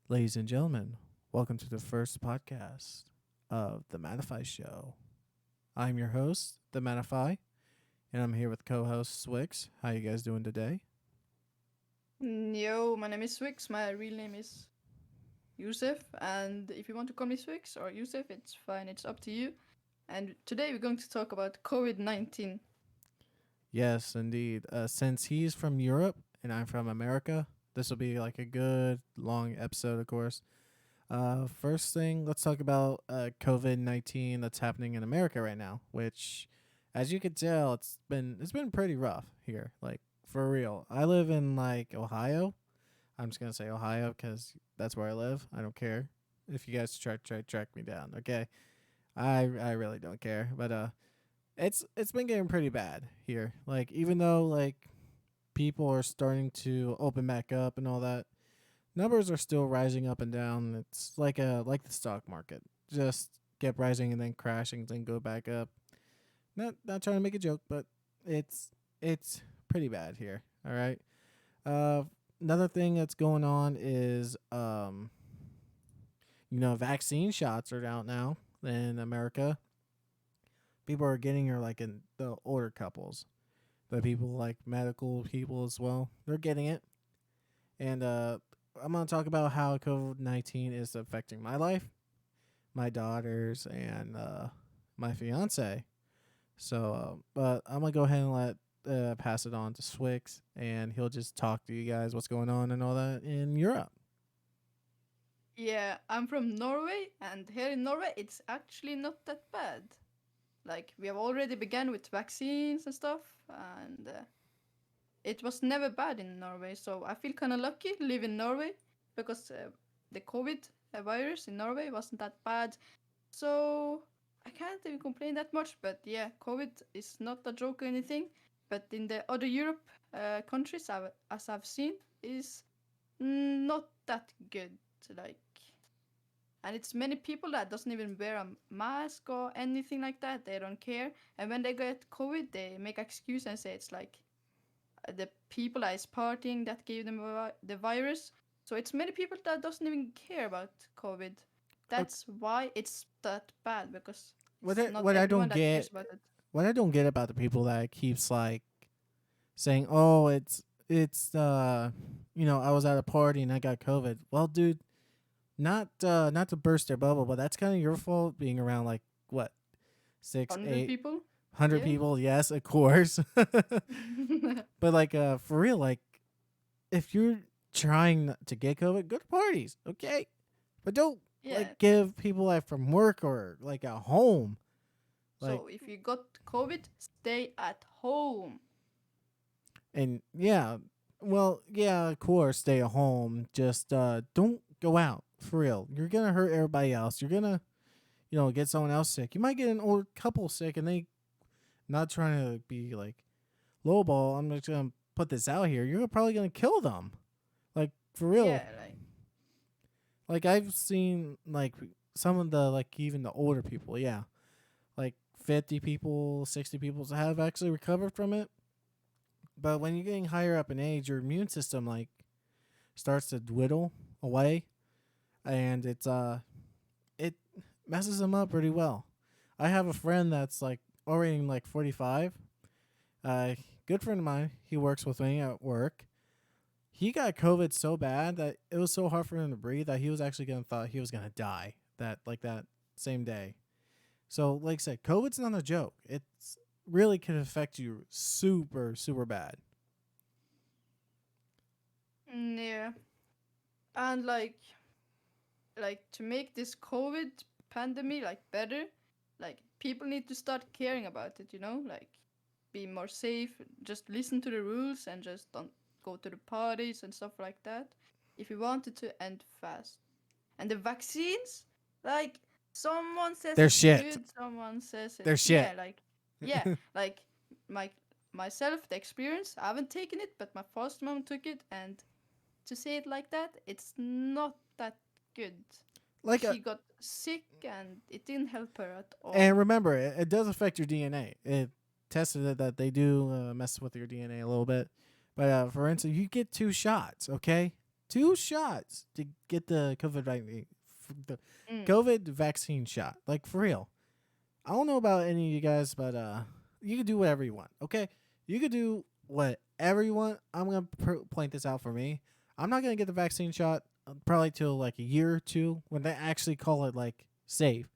Ladies and gentlemen, welcome to the first podcast of the Mattify Show. I'm your host, the Mattify, and I'm here with co-host Swix. How you guys doing today? Yo, my name is Swix. My real name is Yusuf. And if you want to call me Swix or Yusuf, it's fine. It's up to you. And today we're going to talk about COVID 19. Yes, indeed. Since he's from Europe and I'm from America, this will be like a good long episode, of course. First thing, let's talk about COVID-19 that's happening in America right now, which, as you can tell, it's been pretty rough here. Like for real, I live in like Ohio. I'm just gonna say Ohio because that's where I live. I don't care if you guys try to track me down. Okay, I really don't care. But it's been getting pretty bad here. Like even though like people are starting to open back up and all that, numbers are still rising up and down. It's like the stock market, just kept rising and then crashing, then go back up. Not trying to make a joke, but it's pretty bad here. All right. Uh, Another thing that's going on is vaccine shots are out now in America. People are getting her like in the older couples, but people like medical people as well. They're getting it, and I'm gonna talk about how COVID-19 is affecting my life, my daughters, and my fiance. So, but I'm gonna go ahead and let pass it on to Swix, and he'll just talk to you guys what's going on and all that in Europe. Yeah, I'm from Norway, and here in Norway, it's actually not that bad. Like, we have already begun with vaccines and stuff, and it was never bad in Norway. So I feel kind of lucky to live in Norway because the COVID virus in Norway wasn't that bad. So I can't even complain that much. But yeah, COVID is not a joke or anything. But in the other Europe countries, as I've seen, is not that good. Like, and it's many people that doesn't even wear a mask or anything like that. They don't care. And when they get COVID, they make excuse and say it's like the people that is partying that gave them the virus. So it's many people that doesn't even care about COVID. Ok, That's why it's that bad because What it's I, not what I everyone don't that cares get, about it. what I don't get about the people that keeps like saying, "Oh, it's I was at a party and I got COVID." Well, dude, not to burst their bubble, but that's kind of your fault being around like what 6, 100 8, people? 100 Yeah. people. Yes, of course. But like for real, like if you're trying to get COVID, go to parties, okay? But don't Yeah. like give people like from work or like at home. Like So if you got COVID, stay at home. and yeah, well, yeah, of course, stay at home. Just don't go out for real. You're gonna hurt everybody else. You're gonna get someone else sick. You might get an old couple sick, and they not trying to be like lowball. I'm just gonna put this out here. You're probably gonna kill them. Like for real. Yeah, like Like I've seen like some of the like even the older people, yeah, like 50 people, 60 people have actually recovered from it. But when you're getting higher up in age, your immune system like starts to dwindle away, and it messes them up pretty well. I have a friend that's like already in like 45. Uh, Good friend of mine. He works with me at work. He got COVID so bad that it was so hard for him to breathe that he was actually gonna thought he was gonna die that same day. So like I said, COVID's not a joke. It's really can affect you super bad. yeah. And like to make this COVID pandemic like better, like people need to start caring about it, like be more safe, just listen to the rules and just don't go to the parties and stuff like that if you want it to end fast. And the vaccines, like someone says They're it's shit. good, someone says They're it's shit. yeah, like my myself the experience, I haven't taken it, but my foster mom took it, and to say it like that, it's not that good. like a She got sick and it didn't help her at And all. remember, it does affect your DNA. It tested it that they do mess with your DNA a little bit. But for instance, you get two shots, okay? 2 shots to get the the Mm. COVID vaccine shot. Like for real. I don't know about any of you guys, but you can do whatever you want. Okay, you could do whatever you want. I'm gonna point this out for me. I'm not gonna get the vaccine shot probably till like a year or two when they actually call it like safe.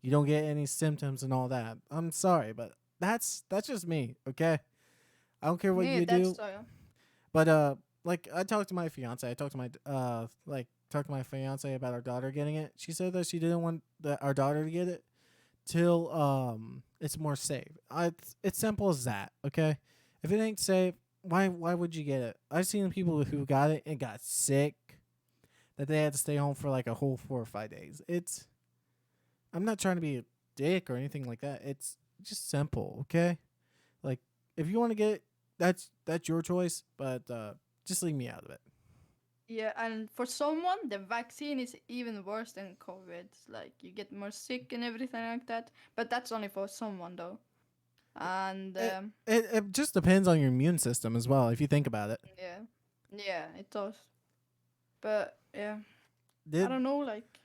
You don't get any symptoms and all that. I'm sorry, but that's just me. Okay, I don't care what Yeah, you that's do, so. but like I talked to my fiance. I talked to my talked to my fiance about our daughter getting it. She said that she didn't want our daughter to get it till it's more safe. It's simple as that. Okay, if it ain't safe, why would you get it? I've seen people who got it and got sick that they had to stay home for like a whole 4 or 5 days. I'm not trying to be a dick or anything like that. It's just simple. Okay, like if you want to get it, that's your choice. But just leave me out of it. Yeah, and for someone, the vaccine is even worse than COVID. Like you get more sick and everything like that. But that's only for someone though. And It just depends on your immune system as well. If you think about it, yeah, yeah, it does. But yeah, I did don't know. Like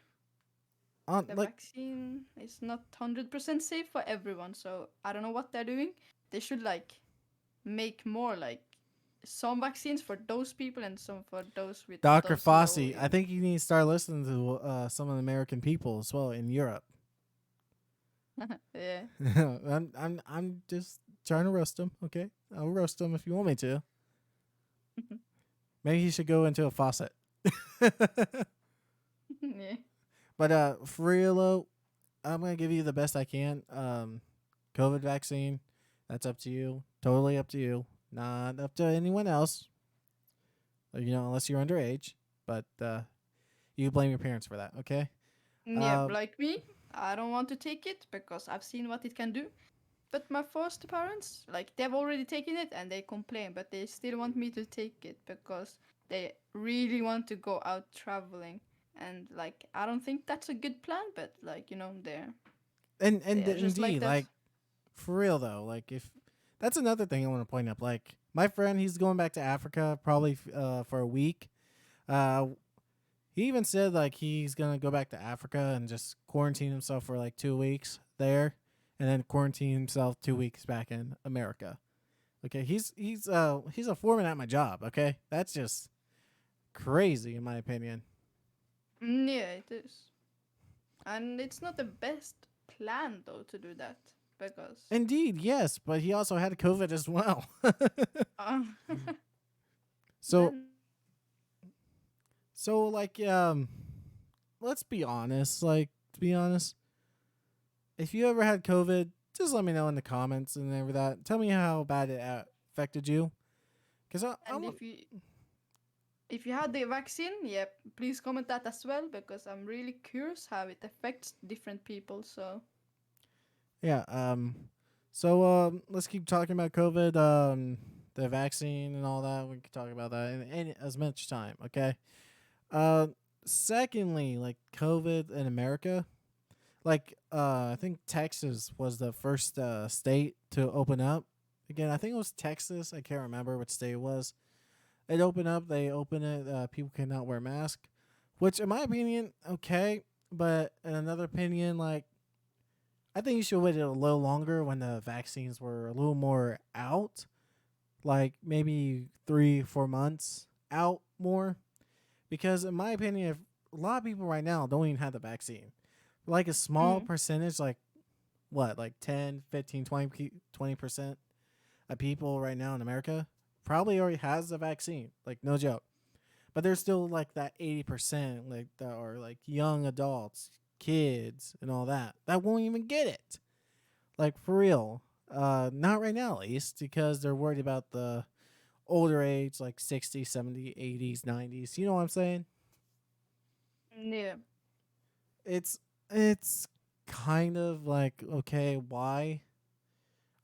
on the like vaccine is not 100% safe for everyone. So I don't know what they're doing. They should like make more like some vaccines for those people and some for those with Dr. those low Fossey, I immune. think you need to start listening to some of the American people as well in Europe. Yeah. I'm just trying to roast them. Okay, I'll roast them if you want me to. Maybe he should go into a faucet. Yeah. But for real though, I'm gonna give you the best I can. COVID vaccine. That's up to you. Totally up to you. Not up to anyone else. Unless you're underage. But you blame your parents for that. Okay. Yeah, Uh, like me, I don't want to take it because I've seen what it can do. But my foster parents, like they've already taken it and they complain, but they still want me to take it because they really want to go out traveling. And like I don't think that's a good plan, but like and they're just like indeed, that. like for real though, like if that's another thing I want to point up. Like my friend, he's going back to Africa probably for a week. Uh, he even said like he's gonna go back to Africa and just quarantine himself for like 2 weeks there, and then quarantine himself 2 weeks back in America. Okay, he's a foreman at my job. Okay, that's just crazy in my opinion. Yeah, it is. And it's not the best plan though to do that because Indeed, yes, but he also had COVID as well. uh, so then so like let's be honest. Like to be honest, if you ever had COVID, just let me know in the comments and everything. That. Tell me how bad it affected you. Cause I and want. if you had the vaccine, yeah, please comment that as well because I'm really curious how it affects different people. So Yeah. So let's keep talking about COVID. The vaccine and all that. We can talk about that in as much time. Okay. Uh, secondly, like COVID in America. Like I think Texas was the first state to open up. Again, I think it was Texas. I can't remember which state it was. It opened up. They opened it. People cannot wear masks, which, in my opinion, okay. But in another opinion, like I think you should wait a little longer when the vaccines were a little more out, like maybe 3 4 months out more. Because in my opinion, if a lot of people right now don't even have the vaccine, like a small mm, percentage, like what, like 10, 15, 20% of people right now in America probably already has the vaccine. Like no joke. But there's still like that 80% like that are like young adults, kids and all that won't even get it. Like for real. Not right now at least because they're worried about the older age like 60, 70, 80s, 90s. You know what I'm saying? yeah, It's kind of like okay, why?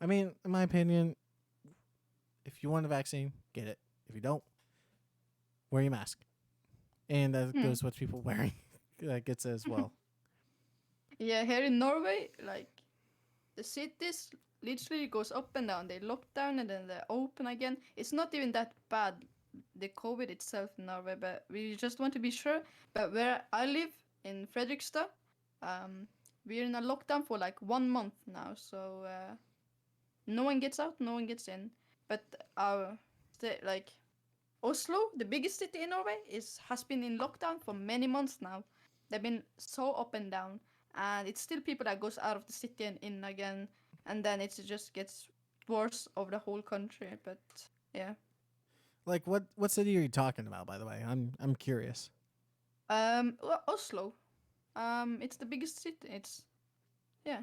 I mean, in my opinion, if you want a vaccine, get it. If you don't, wear your mask. And that hmm. goes with people wearing that gets it as well. Yeah, here in Norway, like the cities literally goes up and down. They lock down and then they open again. It's not even that bad the COVID itself in Norway, but we just want to be sure. But where I live in Fredrikstad, um, we're in a lockdown for like 1 month now, so no one gets out, no one gets in. But our like Oslo, the biggest city in Norway, is has been in lockdown for many months now. They've been so up and down, and it's still people that goes out of the city and in again, and then it just gets worse over the whole country. But yeah, Like what city are you talking about, by the way? I'm curious. well, Oslo, it's the biggest city. It's yeah,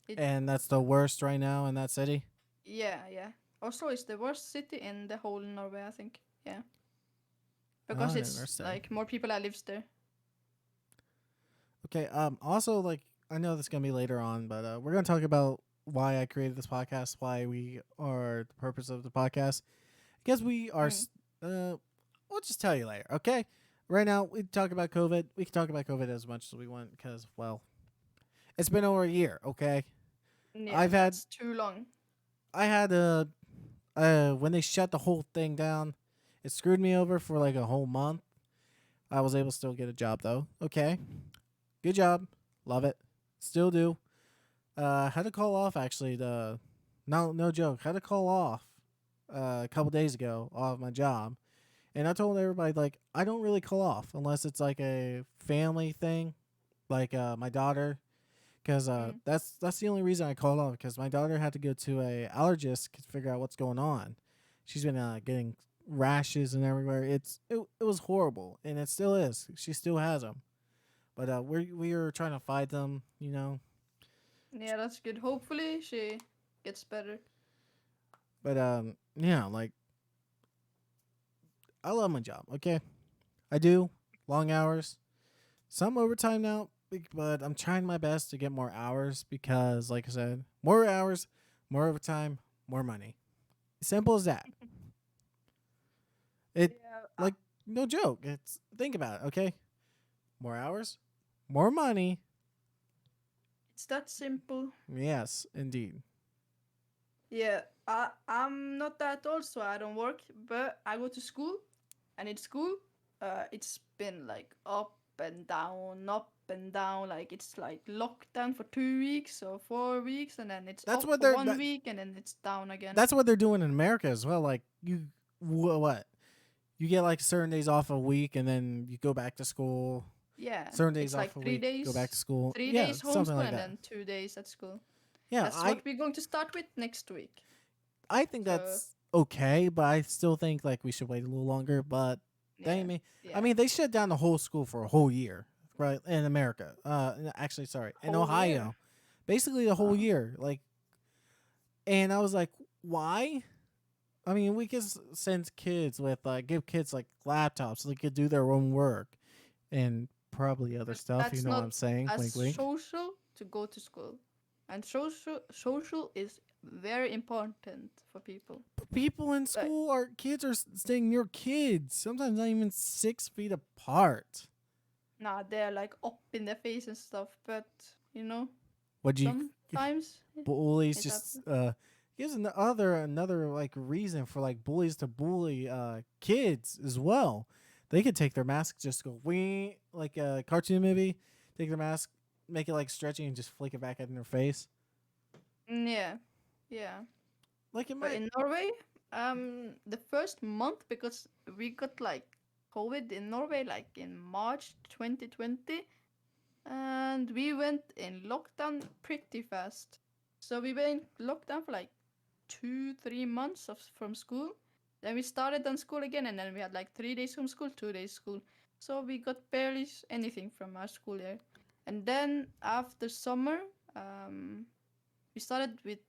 it And that's the worst right now in that city. yeah. Oslo is the worst city in the whole Norway, I think. Yeah, Oh, because it's interesting. like more people that lives there. Okay. Also, like I know this is gonna be later on, but we're gonna talk about why I created this podcast, why we are the purpose of the podcast. Because we are. Mm. We'll just tell you later. Okay. Right now, we talk about COVID. We can talk about COVID as much as we want because, well, it's been over a year. Okay. Yeah, I've had. that's too long. I had when they shut the whole thing down, it screwed me over for like a whole month. I was able to still get a job though. Okay, good job, love it, still do. Had to call off actually. No joke. Had to call off a couple days ago off my job, and I told everybody like I don't really call off unless it's like a family thing, like my daughter, because Mm. that's the only reason I called off because my daughter had to go to a allergist to figure out what's going on. She's been getting rashes and everywhere. It was horrible, and it still is. She still has them, but we are trying to fight them, you know. Yeah, that's good. Hopefully she gets better. But yeah, like I love my job. Okay, I do long hours, some overtime now, but I'm trying my best to get more hours because, like I said, more hours, more overtime, more money. Simple as that. It Yeah, like no joke. It's think about it, okay? More hours, more money. it's that simple. Yes, indeed. Yeah, I'm not that old, so I don't work, but I go to school, and in school, it's been like up and down. Like it's like lockdown for 2 weeks or 4 weeks, and then it's That's up what for they're 1 week, and then it's down again. that's what they're doing in America as well. Like you what? You get like certain days off a week and then you go back to school. Yeah, Certain days it's off like a three week, go back to days, school. three Yeah, days something homeschool, like and that. then 2 days at school. Yeah, That's what we're going to start with next week. I think So that's okay, but I still think like we should wait a little longer. But they yeah, may, I yeah, mean, they shut down the whole school for a whole year, right? In America, actually, sorry, in whole year. Ohio, basically the whole Wow. year. Like, and I was like, why? I mean, we could send kids with give kids like laptops so they could do their own work and probably other But stuff. You that's know what not I'm saying? as Wink, wink. social to go to school. And social is very important for people. But people in Like school are kids are staying near kids. Sometimes not even 6 feet apart. nah, they're like up in their face and stuff, but you know, What do you sometimes bullies it just happens. gives another like reason for like bullies to bully kids as well. They could take their mask, just go wee like a cartoon movie, take their mask, make it like stretchy and just flick it back in their face. Yeah. Yeah. Like it But might in Norway, the first month because we got like COVID in Norway like in March 2020, and we went in lockdown pretty fast. So we were in lockdown for like 2 3 months from school. Then we started on school again, and then we had like 3 days from school, 2 days school. So we got barely anything from our school year. And then after summer, we started with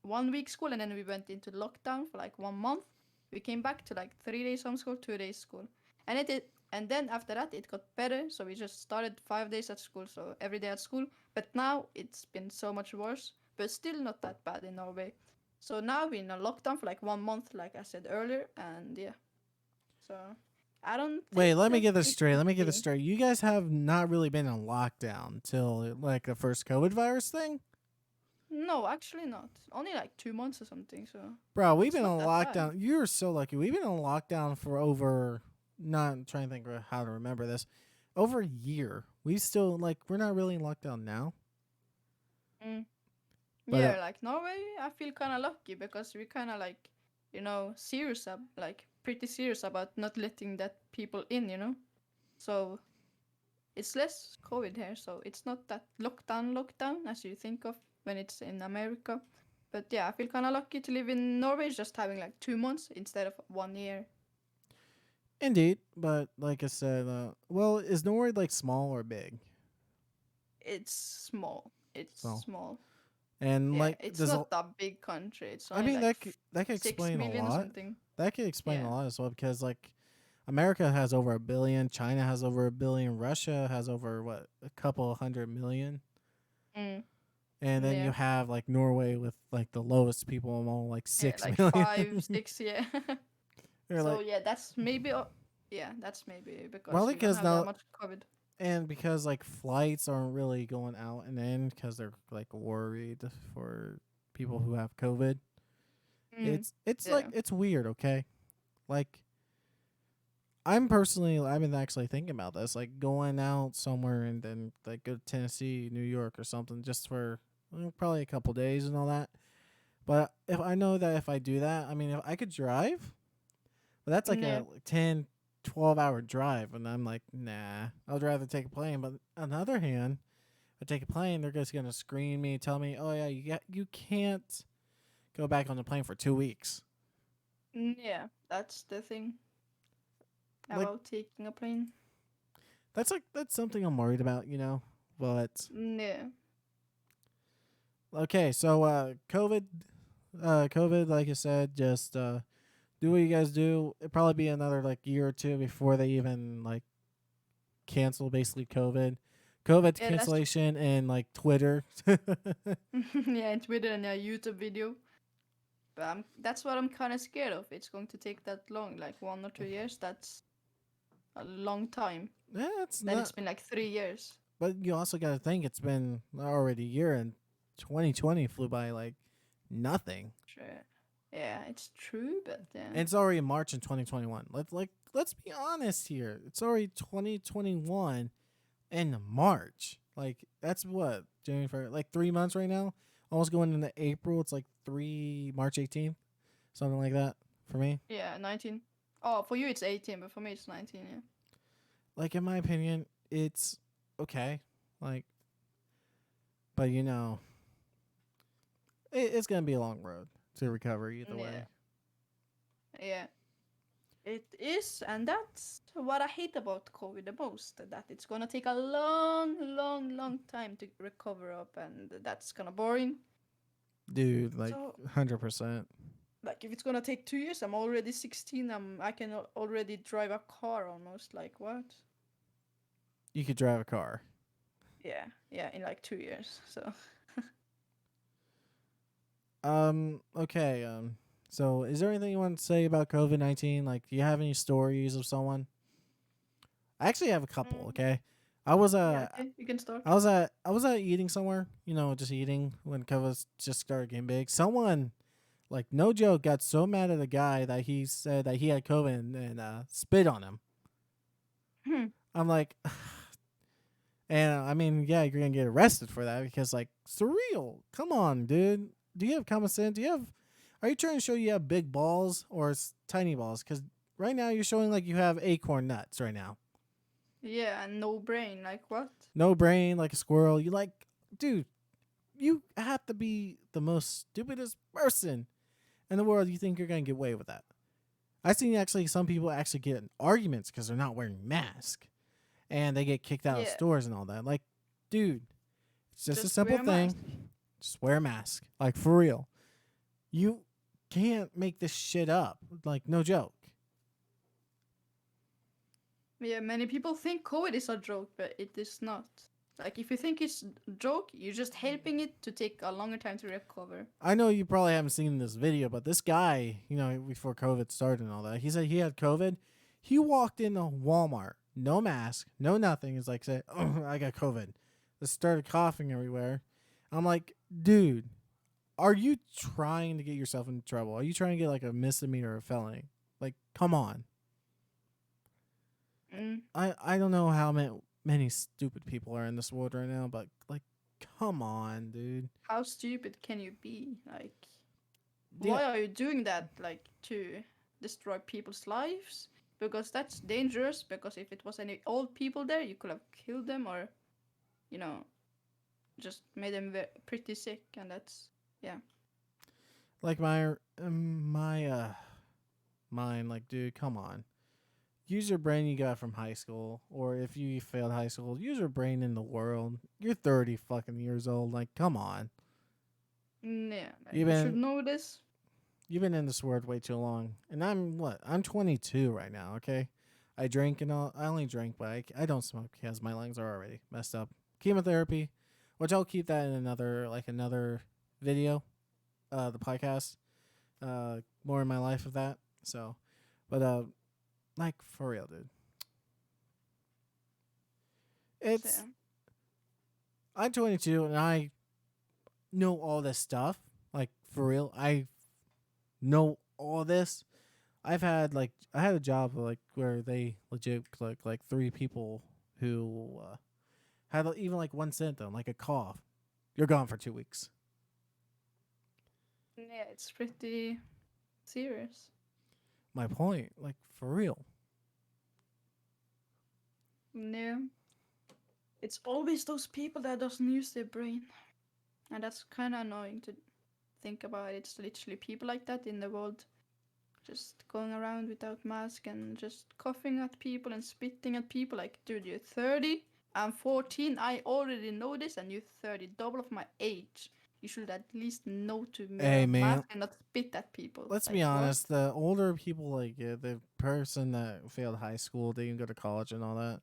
1 week school, and then we went into lockdown for like 1 month. We came back to like 3 days homeschool, 2 days school, and and then after that it got better. So we just started 5 days at school, so every day at school. But now it's been so much worse, but still not that bad in Norway. So now we're in a lockdown for like 1 month, like I said earlier, and yeah. So I don't think wait. Let me that get this it straight. would Let me get this be. straight. You guys have not really been in lockdown till like the first COVID virus thing. No, actually not. Only like 2 months or something. So Bro, we've it's been not on that bad. lockdown. You're so lucky. We've been on lockdown for over, not trying to think of how to remember this, over a year. We still, like, we're not really in lockdown now. Mm. But Yeah, like Norway, I feel kind of lucky because we kind of like, serious like pretty serious about not letting that people in. So it's less COVID here, so it's not that lockdown as you think of when it's in America. But yeah, I feel kind of lucky to live in Norway, just having like 2 months instead of 1 year. indeed, but like I said, well, is Norway like small or big? It's small. It's So, small. and Yeah, like, it's not a big country. It's I only mean, like that could six explain a million or lot. something. That could explain a Yeah. lot as well because like America has over 1 billion, China has over 1 billion, Russia has over what, a couple 100 million, Mm, and then you yeah. have like Norway with like the lowest people among like Yeah, six like million. 5, 6. Yeah. They're So like, yeah, that's maybe. Yeah, that's maybe because probably we don't because have that now, much COVID. and because like flights aren't really going out and in because they're like worried for people who have COVID. Mm, It's like yeah. it's weird, okay? Like I've been actually thinking about this, like going out somewhere and then like go to Tennessee, New York, or something, just for probably a couple days and all that. But if I know that if I do that, I mean, if I could drive, but that's like Yeah. a 10, 12 hour drive, and I'm like, nah, I'd rather take a plane. But on the other hand, if I take a plane, they're just gonna screen me, tell me, oh yeah, you can't go back on the plane for 2 weeks. Yeah, that's the thing Like about taking a plane. that's something I'm worried about, you know. But Yeah. okay, so COVID, like I said, just do what you guys do. It'll probably be another like year or two before they even like cancel basically COVID Yeah, that's cancellation and like Twitter. yeah, and Twitter and a YouTube video. But that's what I'm kind of scared of. It's going to take that long, like 1 or 2 years. That's a long time. Yeah, it's Then it's not. been like 3 years. But you also got to think it's been already a year, and 2020 flew by like nothing. Sure. Yeah, it's true, but yeah. And it's already March in 2021. Let's be honest here. It's already 2021 in March. Like that's what January, February, like 3 months right now. Almost going into April. It's like March 18th, something like that for me. Yeah, 19. Oh, for you it's 18, but for me it's 19, yeah. Like in my opinion, it's okay. Like, but it's gonna be a long road to recover either Yeah. way. Yeah. It is, and that's what I hate about COVID the most. That it's gonna take a long, long, long time to recover up, and that's kind of boring. Dude, like So, 100%. like, if it's gonna take 2 years, I'm already 16. I can already drive a car almost. Like what? You could drive a car. Yeah, yeah, in like 2 years. So, Okay. So is there anything you want to say about COVID-19? Like, do you have any stories of someone? I actually have a couple. mm, Okay. I was yeah, okay, you can start. I was eating somewhere. Just eating when COVID just started getting big. Someone, like, no joke, got so mad at a guy that he said that he had COVID and spit on him. Hmm. I'm like, and I mean, yeah, you're gonna get arrested for that because like surreal. Come on, dude. Do you have common sense? Do you have? Are you trying to show you have big balls or tiny balls? Because right now you're showing like you have acorn nuts right now. Yeah, and no brain. Like what? No brain, like a squirrel. You like, dude. You have to be the most stupidest person in the world. You think you're gonna get away with that? I've seen actually some people actually get in arguments because they're not wearing masks and they get kicked out of Yeah, stores and all that. Like, dude, it's just a just simple wear a mask. thing. Just wear a mask. Like, for real. You can't make this shit up. Like, no joke. Yeah, many people think COVID is a joke, but it is not. Like, if you think it's a joke, you're just helping it to take a longer time to recover. I know you probably haven't seen this video, but this guy, before COVID started and all that, he said he had COVID. He walked into Walmart, no mask, no nothing. He's like, say, oh, I got COVID. Just started coughing everywhere. I'm like, dude, are you trying to get yourself in trouble? Are you trying to get like a misdemeanor or a felony? Like, come on. Mm. I don't know how many stupid people are in this world right now, but like, come on, dude. How stupid can you be? Like, Yeah, why are you doing that? Like, to destroy people's lives? Because that's dangerous. Because if it was any old people there, you could have killed them or, you know, just made them pretty sick. And that's, yeah. like my mind, like, dude, come on. Use your brain you got from high school, or if you failed high school, use your brain in the world. You're 30 fucking years old. Like, come on. Yeah, like, You've you should been know this. you've been in this world way too long. And I'm what? I'm 22 right now. Okay, I drink and all. I only drink, but I don't smoke because my lungs are already messed up. Chemotherapy, which I'll keep that in another video, the podcast. More in my life of that. So, but like for real, dude. So, It's yeah. I'm 22 and I know all this stuff. Like for real, I know all this. I had a job like where they legit like three people who had even like one symptom, like a cough. You're gone for 2 weeks. Yeah, it's pretty serious. My point, like for real. Yeah. It's always those people that doesn't use their brain. And that's kind of annoying to think about. It's literally people like that in the world just going around without mask and just coughing at people and spitting at people. Like, dude, you're 30, I'm 14, I already know this, and you're 30, double of my age. You should at least know to wear Hey a man, mask and not spit at people. let's Like, be what? honest. The older people, like the person that failed high school, they can go to college and all that.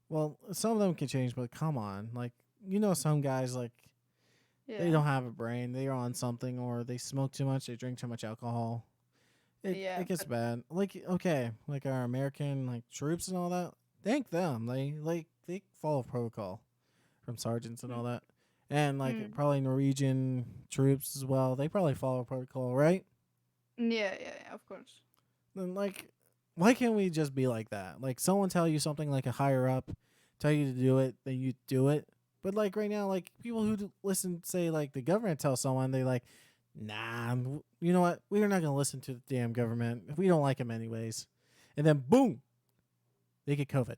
Well, some of them can change, but come on, like some guys like they Yeah. don't have a brain. They're on something, or they smoke too much. They drink too much alcohol. It Yeah, gets but bad. Like okay, like our American like troops and all that. Thank them. They follow protocol from sergeants and mm, all that, and like mm, probably Norwegian troops as well. They probably follow protocol, right? yeah, of course. Then like, why can't we just be like that? Like someone tell you something like a higher up, tell you to do it, then you do it. But like right now, like people who listen, say like the government tells someone they like, nah, you know what? We're not gonna listen to the damn government if we don't like them anyways. And then boom, they get COVID.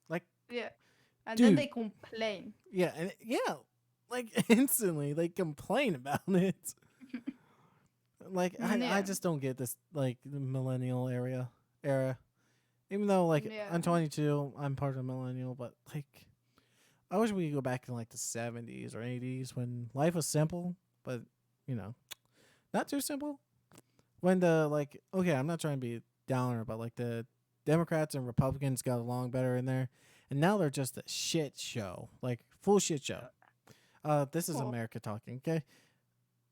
Like, Yeah. And then dude, they complain. yeah, and yeah, like instantly they complain about it. Like I Yeah. just don't get this like the millennial era. Even though like Yeah. I'm 22, I'm part of the millennial, but like I wish we could go back to like the 70s or 80s when life was simple, but you know, not too simple. When the like okay, I'm not trying to be a downer, but like the Democrats and Republicans got along better in there, and now they're just a shit show, like full shit show. This is Oh. America talking, okay?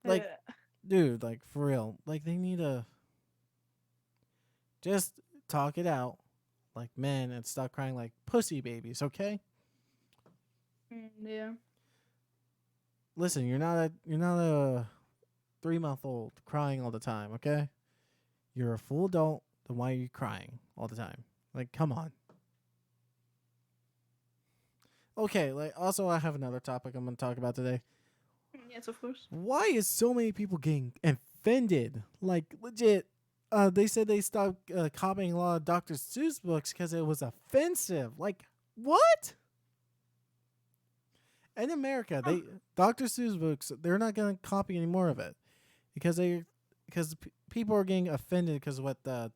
Like, Yeah. dude, like for real, like they need to just talk it out like men and stop crying like pussy babies, okay? Yeah. Listen, you're not a 3-month old crying all the time, okay? You're a full adult, then why are you crying all the time? Like, come on. Okay, like also I have another topic I'm gonna talk about today. Yes, of course. Why is so many people getting offended? Like legit. They said they stopped copying a lot of Dr. Seuss books because it was offensive. Like what? In America, Huh. they Dr. Seuss books they're not gonna copy any more of it because people are getting offended because what the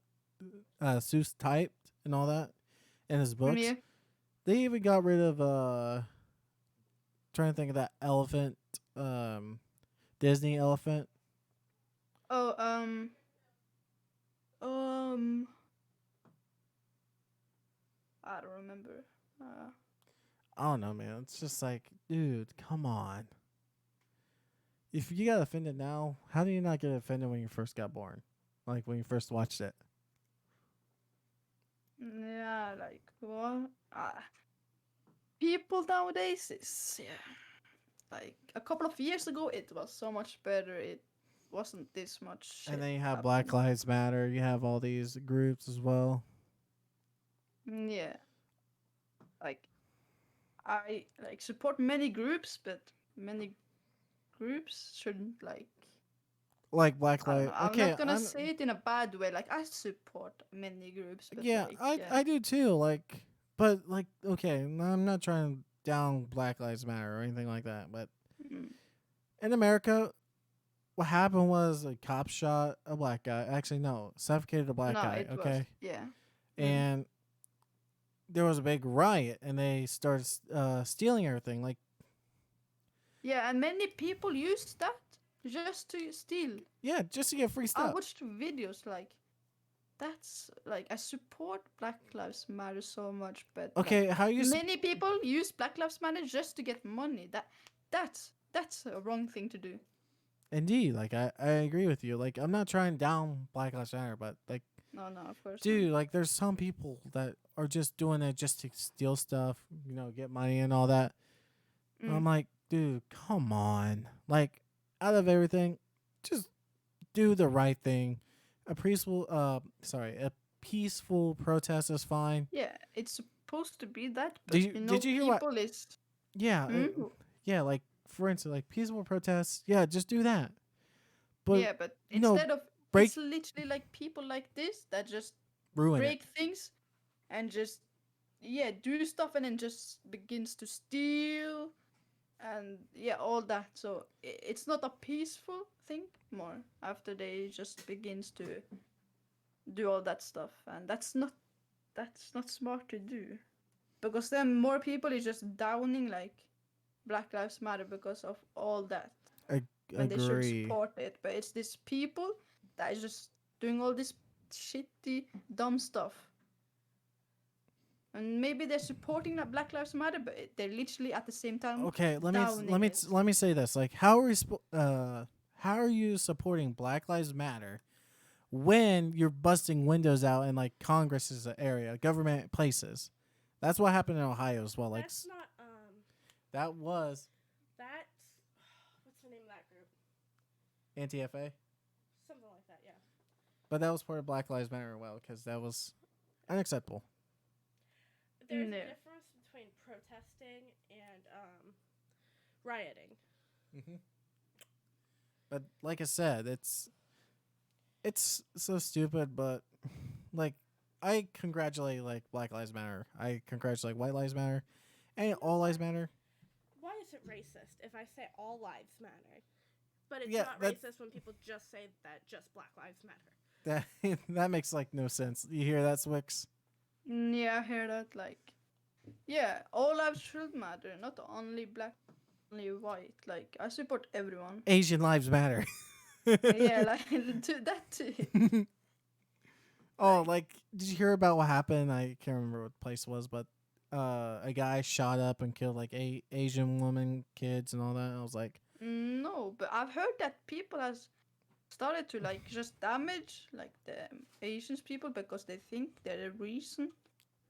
Seuss typed and all that in his books. Yeah. They even got rid of trying to think of that elephant um Disney elephant. Oh, um, I don't remember. Uh, I don't know, man. It's just like, dude, come on. If you got offended now, how do you not get offended when you first got born? Like when you first watched it? yeah, like what? People nowadays is yeah. like a couple of years ago, it was so much better. It wasn't this much And shit then you have Black happening. Lives Matter. You have all these groups as well. Yeah, like I like support many groups, but many groups shouldn't like. Like Black I don't Lives. know. I'm Okay, not gonna say it in a bad way. Like I support many groups, but yeah, like I do too. Like, but like, okay, I'm not trying to down Black Lives Matter or anything like that. But mm, in America, what happened was a cop shot a black guy. Actually, no, suffocated a black no, guy. it was Okay, yeah. Mm. and there was a big riot, and they started stealing everything. Like, Yeah, and many people use that just to steal. yeah, just to get free I stuff. watched videos like that's like I support Black Lives Matter so much, but like Okay, how you? many people use Black Lives Matter just to get money. That's a wrong thing to do. Indeed, like I agree with you. Like, I'm not trying down Black Lives Matter, but like, No, no, of course not. dude, like, there's some people that are just doing it just to steal stuff, get money and all that. I'm Mm. like, dude, come on. Like, out of everything, just do the right thing. A peaceful protest is fine. Yeah, it's supposed to be that, Did but you did you hear what? people is. Yeah, Mm? yeah. Like, for instance, like peaceful protests. Yeah, just do that. But Yeah, but you know, instead of break it's literally like people like this that just ruin it. break things and just yeah do stuff and then just begins to steal and yeah all that. So it's not a peaceful thing more after they just begins to do all that stuff, and that's not smart to do because then more people is just downing like Black Lives Matter because of all that when they should Agree. support it. But it's these people that is just doing all this shitty, dumb stuff. And maybe they're supporting that Black Lives Matter, but they're literally at the same time Okay, downing it. let me say this. Like, how are you supporting Black Lives Matter when you're busting windows out in like Congress's area, government places? That's what happened in Ohio as well. Like, That's not that was that's what's the name of that group? anti-FA, Something like that, yeah. but that was part of Black Lives Matter as well because that was unacceptable. There's No. a difference between protesting and rioting. Mm-hmm. But like I said, it's so stupid. But like, I congratulate like Black Lives Matter. I congratulate White Lives Matter, and All Lives Matter. Why is it racist if I say all lives matter? But it's Yeah, not that racist when people just say that just Black Lives Matter. that makes like no sense. You hear that, Swix? Yeah, I hear that. Like, yeah, all lives should matter, not only black, only white. Like, I support everyone. Asian lives matter. Yeah, like to that too. Oh, like, did you hear about what happened? I can't remember what the place was, but a guy shot up and killed like 8 Asian women, kids, and all that. I was like, No, but I've heard that people has started to like just damage like the Asians people because they think they're the reason,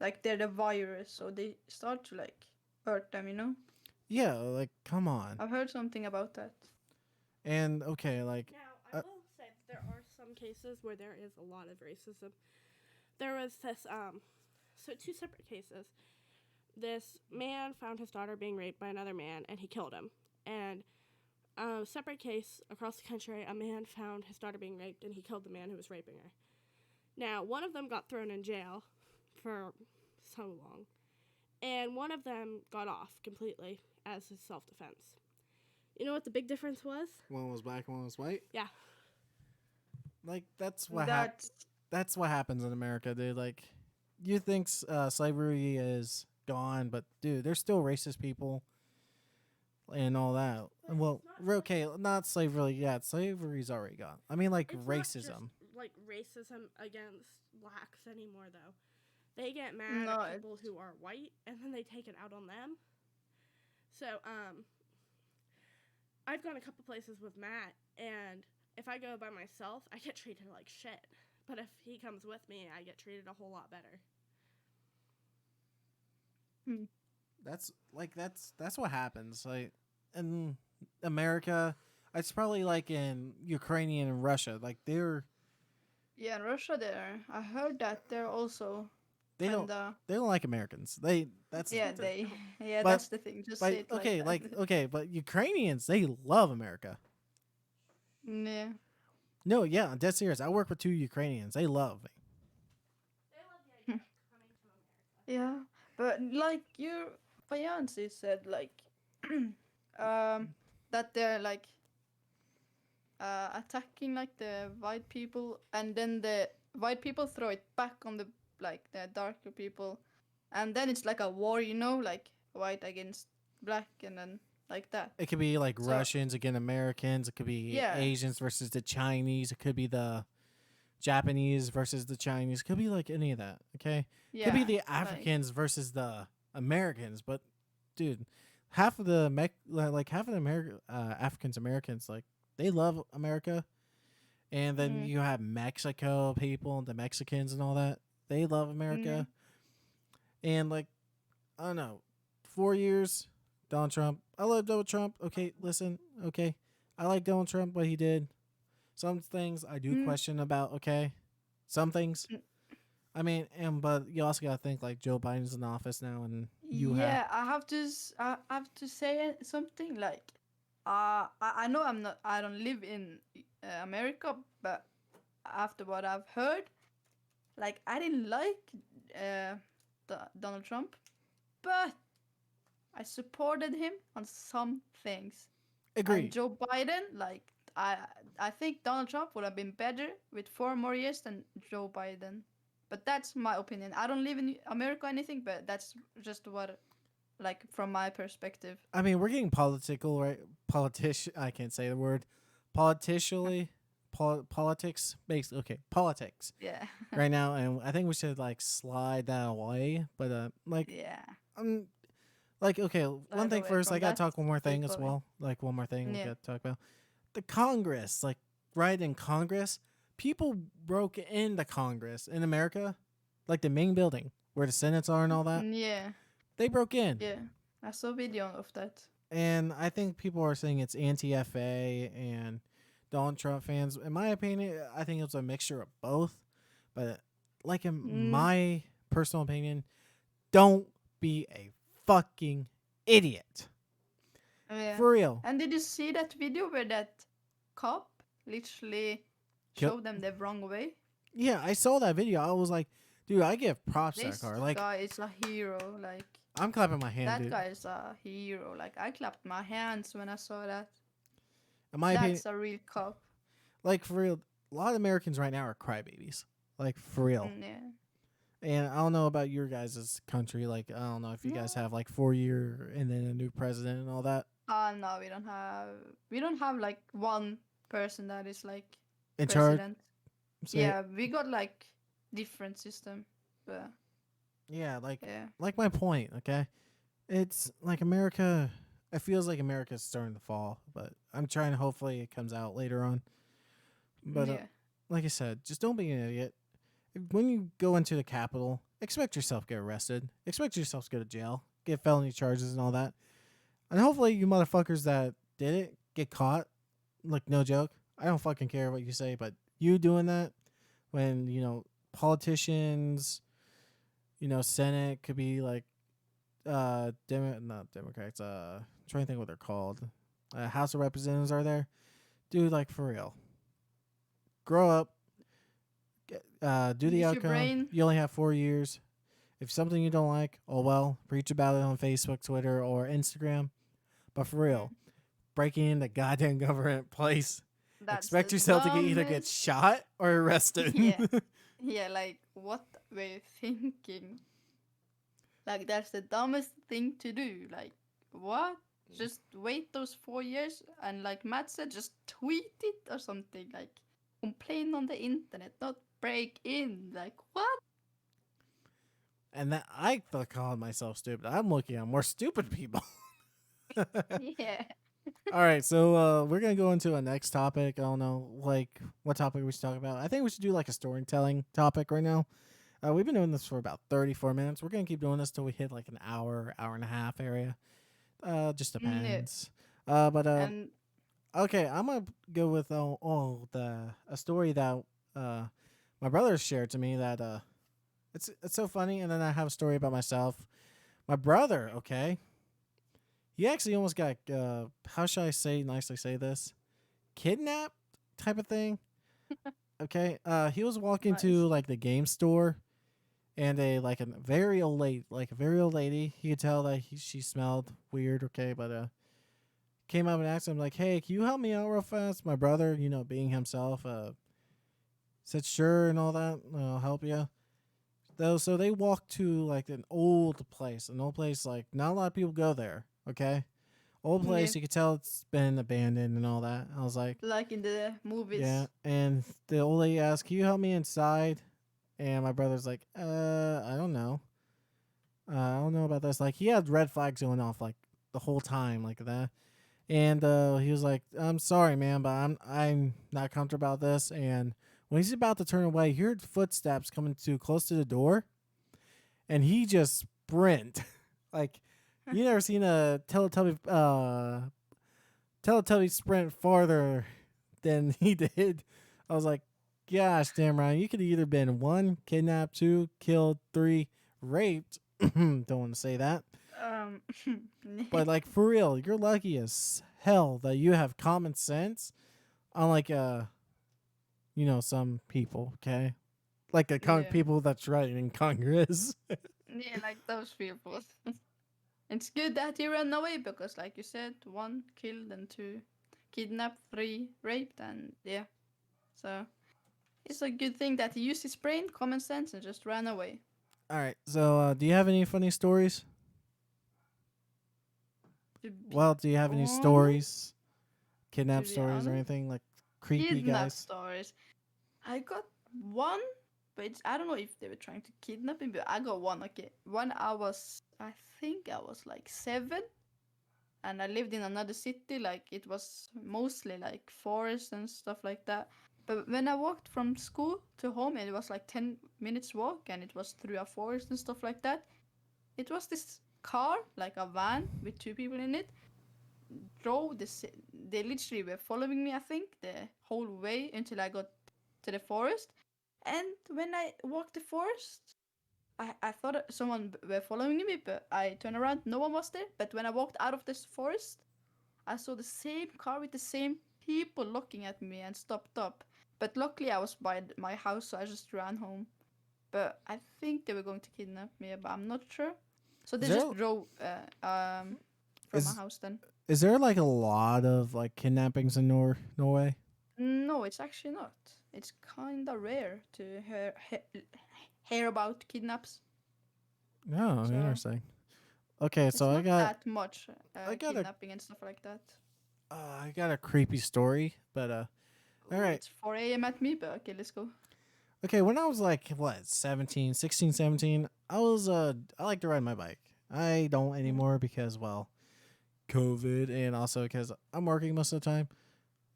like they're the virus, so they start to like hurt them. yeah, like, come on. I've heard something about that. And okay, like, Now, I Uh, will say that there are some cases where there is a lot of racism. There was this, so two separate cases. This man found his daughter being raped by another man and he killed him. And separate case across the country, a man found his daughter being raped and he killed the man who was raping her. Now, one of them got thrown in jail for so long, and one of them got off completely as his self-defense. You know what the big difference was? one was black, one was white. Yeah. Like, that's what happens. That's That's what happens in America, dude. Like, you think slavery is gone, but dude, there's still racist people and all that. But Well, it's not okay, not slavery. Yeah, slavery's already gone. I mean, like It's racism. not just like racism against blacks anymore, though. They get mad No, at people who are white, and then they take it out on them. So, I've gone a couple places with Matt, and if I go by myself, I get treated like shit. But if he comes with me, I get treated a whole lot better. That's what happens. Like, in America, it's probably like in Ukrainian and Russia. Like Yeah, in Russia there. I heard that they're also they don't kinda. they don't like Americans. They that's Yeah, they. Yeah, but that's the thing. Just say but it like that. but Ukrainians, they love America. Yeah. No, yeah, I'm dead serious. I work with 2 Ukrainians. They love me. They love the idea of coming to America. Yeah, but like your fiance said, like, that they're like attacking like the white people, and then the white people throw it back on the like the darker people, and then it's like a war, like white against black, and then like that. It could be like So Russians against Americans. It could be yeah, Asians versus the Chinese. It could be the Japanese versus the Chinese. It could be like any of that. Okay. Could be yeah, the like Africans versus the Americans. But dude, half of the half of the Africans Americans, like, they love America. And then mm, you have Mexico people, the Mexicans and all that. They love yeah, America. And like, I don't know, 4 years, Donald Trump. I love Donald Trump. Okay, listen, okay. I like Donald Trump, what he did. Some things I do mm, question about, okay? Some things. mm, I mean, but you also gotta think like Joe Biden's in office now, and you have yeah. I have to say something like, I know I don't live in America, but after what I've heard, like I didn't like uh, Donald Trump, but I supported him on some things. And agreed. Joe Biden, like I I think Donald Trump would have been better with 4 more years than Joe Biden. But that's my opinion. I don't live in America or anything, but that's just what, like, from my perspective. I mean, we're getting political, right? I can't say the word. Politically, politics, basically. Okay, politics Yeah. right now, and I think we should like slide that away. But Yeah. um, okay, one Slide thing away first. I from gotta that talk one more thing as takeaway. well. Like one more thing we Yeah. gotta talk about the Congress. Like right in Congress, people broke into Congress in America, like the main building where the senates are and all that. Yeah. They broke in. Yeah. I saw video of that. And I think people are saying it's anti-FA and Donald Trump fans. In my opinion, I think it's a mixture of both. But like in Mm, my personal opinion, don't be a fucking idiot. yeah. For real. And did you see that video where that cop literally Kill- showed them the wrong way? Yeah, I saw that video. I was like, dude, I give props to that This car. Like, guy is a hero. Like, I'm clapping my hand, that dude. guy is a hero. Like, I clapped my hands when I saw that. In my opinion, That's a real cop. like for real, a lot of Americans right now are crybabies. Like for real. Yeah. And I don't know about your guys' country. Like, I don't know if you guys No. have like 4 year and then a new president and all that. No, we don't have like one person that is like In charge. president. Say, Yeah, we got like different system. But yeah, yeah. like my point, okay? It's like America, it feels like America's starting to fall, but I'm trying to hopefully it comes out later on. But Yeah. like I said, just don't be an idiot. When you go into the Capitol, expect yourself to get arrested. Expect yourself to go to jail, get felony charges and all that. And hopefully you motherfuckers that did it get caught. Like, no joke. I don't fucking care what you say, but you doing that when, politicians, Senate could be like not Democrats, I'm trying to think what they're called. House of Representatives are there. Dude, like for real. Grow up. Do the Use your outcome. brain. You only have 4 years. If something you don't like, oh well, preach about it on Facebook, Twitter, or Instagram. But for real, breaking into goddamn government place, That's expect the yourself to either get dumbest- shot or arrested. Yeah. Yeah, like what were you thinking? Like that's the dumbest thing to do. Like what? Just wait those 4 years and like Matt said, just tweet it or something. Like complain on the internet, not break in. Like what? And that I called myself stupid. I'm looking at more stupid people. Yeah. All right, so we're gonna go into a next topic. I don't know, like what topic we should talk about. I think we should do like a storytelling topic right now. We've been doing this for about 34 minutes. We're gonna keep doing this till we hit like an hour, hour and a half area. Just Yeah. depends. But And okay, I'm gonna go with the a story that uh my brother shared to me that it's so funny, and then I have a story about myself. My brother, okay, he actually almost got how should I say nicely say this, kidnapped type of thing. Okay, he was walking to nice. like the game store, and a very old lady, like a very old lady. He could tell that she smelled weird. Okay, but came up and asked him like, "Hey, can you help me out real fast?" My brother, being himself, said sure and all that. I'll help you. Though, so they walked to like an old place like not a lot of people go there. Okay, old Yeah, place. You could tell it's been abandoned and all that. I was like, like in the yeah. movies. And the old lady asked, "Can you help me inside?" And my brother's like, I don't know. I don't know about this. Like he had red flags going off like the whole time, like that. And he was like, "I'm sorry, man, but I'm not comfortable about this." And when he's about to turn away, he heard footsteps coming too close to the door, and he just sprint. Like you never seen a Teletubby sprint farther than he did. I was like, "Gosh, damn, Ryan, you could have either been one kidnapped, two killed, three raped." Don't want to say that. um, But like for real, you're lucky as hell that you have common sense. Unlike some people, okay, like the yeah, people that's running in Congress. yeah, like those people. It's good that he ran away because, like you said, one killed and two kidnapped, three raped, and yeah. So it's a good thing that he used his brain, common sense, and just ran away. All right, so do you have any funny stories? To be Well, do you have any honest, stories, kidnap to be stories, or honest, anything like creepy kidnap guys? stories. I got one, but I don't know if they were trying to kidnap him, but I got one. Okay, one I think I was like 7, and I lived in another city. Like it was mostly like forest and stuff like that. But when I walked from school to home, it was like 10 minutes walk, and it was through a forest and stuff like that. It was this car, like a van with two people in it, drove they literally were following me, I think, the whole way until I got to the forest. And when I walked the forest, I thought someone were following me, but I turned around, no one was there. But when I walked out of this forest, I saw the same car with the same people looking at me and stopped up. But luckily, I was by my house, so I just ran home. But I think they were going to kidnap me, but I'm not sure. So Is they there just drove from my is house then. is there like a lot of like kidnappings in Norway? No, it's actually not. It's kinda rare to hear about kidnaps. No, So interesting. Okay, so it's I not got that much I got a kidnapping and stuff like that. I got a creepy story, but all Oh, right. it's 4 a.m. at me, but okay, let's go. Okay, when I was like what, 17, 16, 17, I like to ride my bike. I don't Mm. anymore because well, COVID, and also because I'm working most of the time.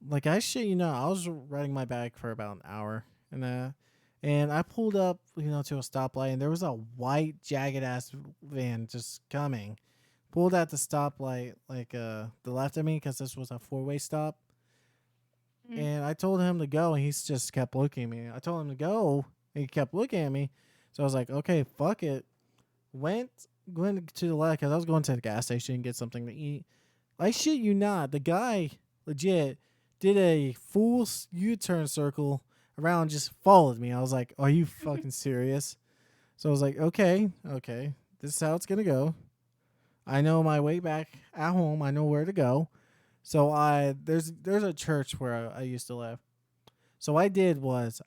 Like I shit I was riding my bike for about an hour, and I pulled up, to a stoplight, and there was a white jagged ass van just coming. Pulled at the stoplight, like the left of me, because this was a 4-way stop. Mm. And I told him to go, and he's just kept looking at me. I told him to go, and he kept looking at me. So I was like, okay, fuck it. Went to the left because I was going to the gas station and get something to eat. I shit you not, the guy legit did a full U-turn circle around, just followed me. I was like, are you fucking serious? So I was like, okay, this is how it's gonna go. I know my way back at home. I know where to go. So there's a church where I used to live. So what I did was